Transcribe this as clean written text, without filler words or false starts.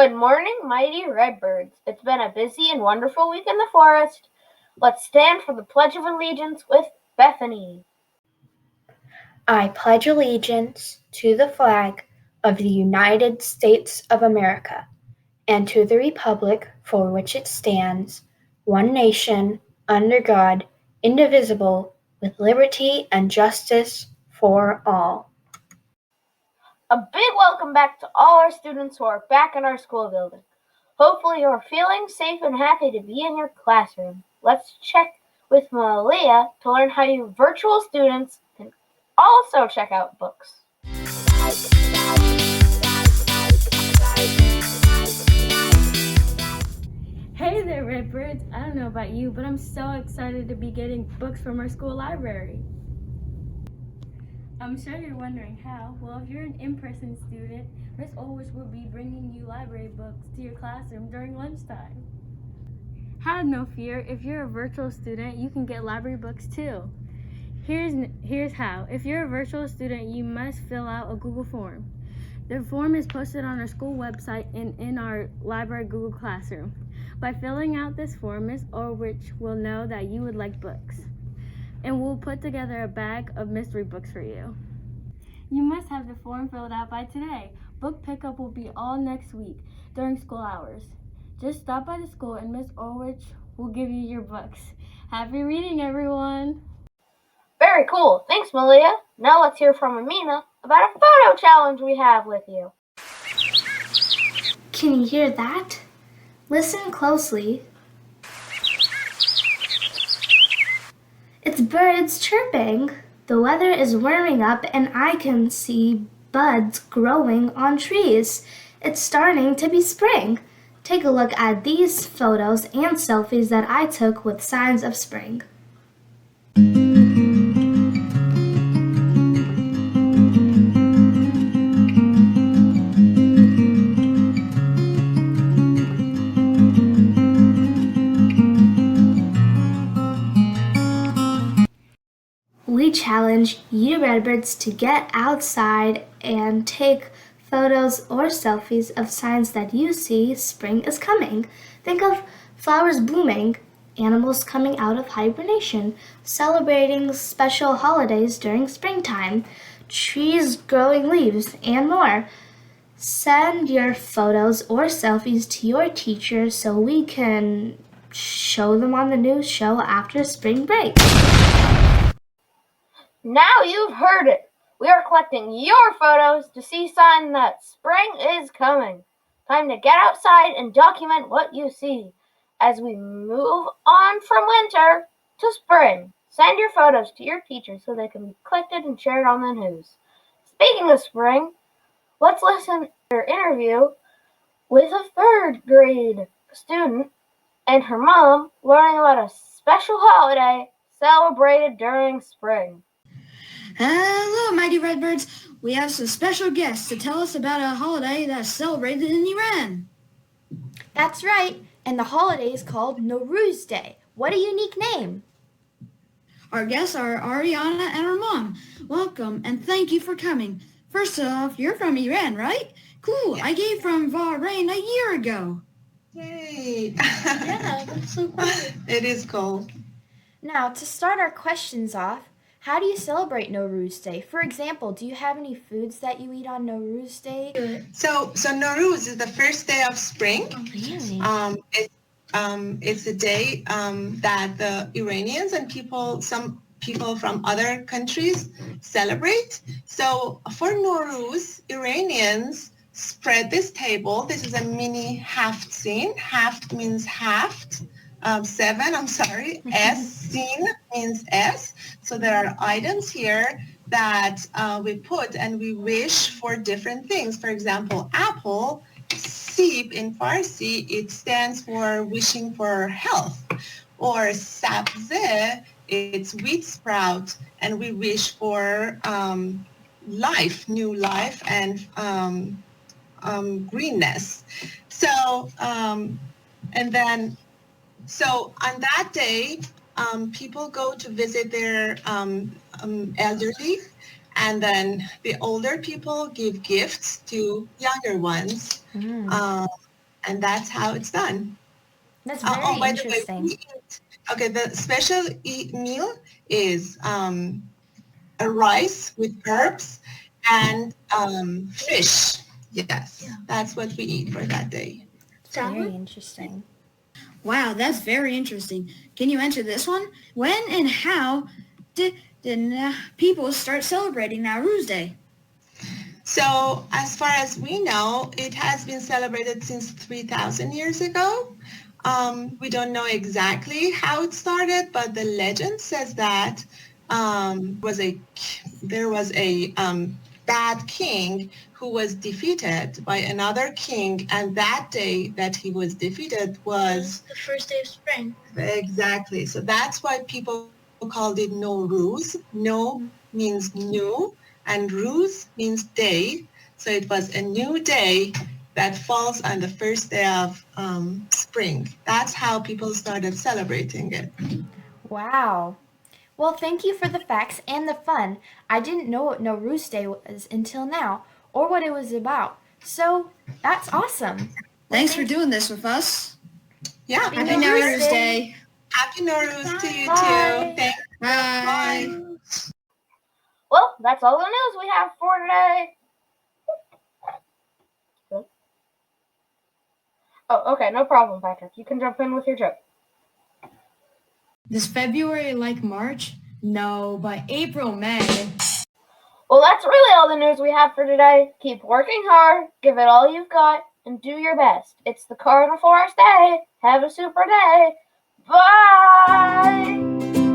Good morning, mighty redbirds. It's been a busy and wonderful week in the forest. Let's stand for the Pledge of Allegiance with Bethany. I pledge allegiance to the flag of the United States of America and to the republic for which it stands, one nation, under God, indivisible, with liberty and justice for all. A big welcome back to all our students who are back in our school building. Hopefully you're feeling safe and happy to be in your classroom. Let's check with Malia to learn how you virtual students can also check out books. Hey there, Redbirds! I don't know about you, but I'm so excited to be getting books from our school library. I'm sure you're wondering how. Well, if you're an in-person student, Miss Ulrich will be bringing you library books to your classroom during lunchtime. Have no fear. If you're a virtual student, you can get library books too. Here's how. If you're a virtual student, you must fill out a Google form. The form is posted on our school website and in our library Google Classroom. By filling out this form, Ms. Ulrich will know that you would like books, and we'll put together a bag of mystery books for you. You must have the form filled out by today. Book pickup will be all next week during school hours. Just stop by the school and Ms. Ulrich will give you your books. Happy reading, everyone! Very cool. Thanks, Malia. Now let's hear from Amina about a photo challenge we have with you. Can you hear that? Listen closely. It's birds chirping. The weather is warming up and I can see buds growing on trees. It's starting to be spring. Take a look at these photos and selfies that I took with signs of spring. We challenge you Redbirds to get outside and take photos or selfies of signs that you see spring is coming. Think of flowers blooming, animals coming out of hibernation, celebrating special holidays during springtime, trees growing leaves, and more. Send your photos or selfies to your teacher so we can show them on the news show after spring break. Now you've heard it. We are collecting your photos to see signs that spring is coming. Time to get outside and document what you see as we move on from winter to spring. Send your photos to your teacher so they can be collected and shared on the news. Speaking of spring, let's listen to our interview with a third grade student and her mom learning about a special holiday celebrated during spring. Hello, mighty redbirds. We have some special guests to tell us about a holiday that's celebrated in Iran. That's right, and the holiday is called Nowruz Day. What a unique name. Our guests are Ariana and her mom. Welcome, and thank you for coming. First off, you're from Iran, right? Cool. I came from Bahrain a year ago. Yay! Yeah, that's so cool. It is cool. Now, to start our questions off, how do you celebrate Nowruz Day? For example, do you have any foods that you eat on Nowruz Day? So Nowruz is the first day of spring. Oh, really? It's a day that the Iranians and some people from other countries celebrate. So for Nowruz, Iranians spread this table. This is a mini haft scene. Haft means haft. Seven, I'm sorry. S, scene means S. So there are items here that we put and we wish for different things. For example, apple, seep in Farsi, it stands for wishing for health. Or sabze, it's wheat sprout, and we wish for life, new life, and greenness. So, So on that day, people go to visit their elderly, and then the older people give gifts to younger ones. and that's how it's done. That's very By the way, interesting. the special meal is a rice with herbs and fish. Yes, that's what we eat for that day. It's very interesting. Wow, that's very interesting. Can you answer this one? When and how did people start celebrating Nowruz Day? So as far as we know, it has been celebrated since 3,000 years ago. We don't know exactly how it started, but the legend says that there was a bad king who was defeated by another king, and that day that he was defeated was the first day of spring. exactly. So that's why people called it Nowruz. No means new, and Ruz means day. So it was a new day that falls on the first day of spring. That's how people started celebrating it. Wow. Well, thank you for the facts and the fun. I didn't know what Nowruz Day was until now, or what it was about. So, that's awesome. Thanks for doing this with us. Yeah. Happy Happy Nowruz Nowruz Day. Day. Happy Nowruz to you Bye. too. Thanks. Bye. Bye. Well, that's all the news we have for today. Oh, okay, no problem, Patrick. You can jump in with your joke. Does February like March? No, but April, May. Well, that's really all the news we have for today. Keep working hard, give it all you've got, and do your best. It's the Cardinal Forest Day. Have a super day. Bye!